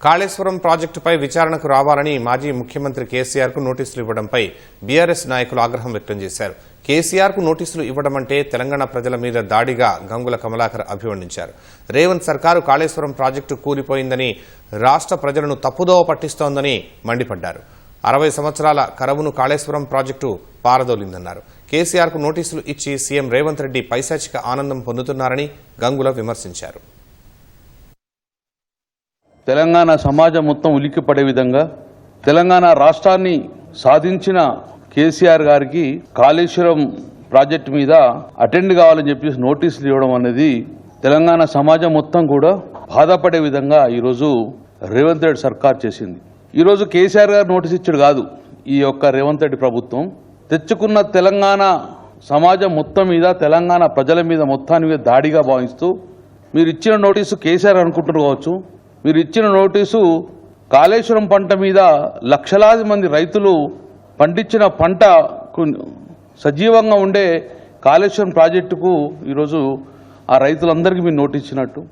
కాళేశ్వరం ప్రాజెక్టుపై విచారణకు రావాలని మాజీ ముఖ్యమంత్రి కేసీఆర్కు నోటీసులు ఇవ్వడంపై బీఆర్ఎస్ నాయకులు ఆగ్రహం వ్యక్తం చేశారు. కేసీఆర్కు నోటీసులు ఇవ్వడమంటే తెలంగాణ ప్రజల మీద దాడిగా గంగుల కమలాకర్ అభివర్ణించారు. రేవంత్ సర్కారు కాళేశ్వరం ప్రాజెక్టు కూలిపోయిందని, రాష్ట్ర ప్రజలను తప్పుదోవ పట్టిస్తోందని మండిపడ్డారు. 60 సంవత్సరాల కరవును కాళేశ్వరం ప్రాజెక్టు పారదోలిందన్నారు. కేసీఆర్కు నోటీసులు ఇచ్చి సీఎం రేవంత్ రెడ్డి పైశాచిక ఆనందం పొందుతున్నారని గంగుల విమర్శించారు. తెలంగాణ సమాజం మొత్తం ఉలిక్కిపడే విధంగా తెలంగాణ రాష్ట్రాన్ని సాధించిన కేసీఆర్ గారికి కాళేశ్వరం ప్రాజెక్టు మీద అటెండ్ కావాలని చెప్పేసి నోటీసులు ఇవ్వడం అనేది తెలంగాణ సమాజం మొత్తం కూడా బాధపడే విధంగా ఈరోజు రేవంత్ రెడ్డి సర్కార్ చేసింది. ఈరోజు కేసీఆర్ గారు నోటీస్ ఇచ్చాడు కాదు, ఈ యొక్క రేవంత్ రెడ్డి ప్రభుత్వం తెచ్చుకున్న తెలంగాణ సమాజం మొత్తం మీద, తెలంగాణ ప్రజల మీద మొత్తాన్ని మీద దాడిగా భావిస్తూ మీరు ఇచ్చిన నోటీసు కేసీఆర్ అనుకుంటున్నారు కావచ్చు, మీరు ఇచ్చిన నోటీసు కాళేశ్వరం పంట మీద లక్షలాది మంది రైతులు పండించిన పంటకు సజీవంగా ఉండే కాళేశ్వరం ప్రాజెక్టుకు ఈరోజు ఆ రైతులందరికీ మీరు నోటీస్ ఇచ్చినట్టు.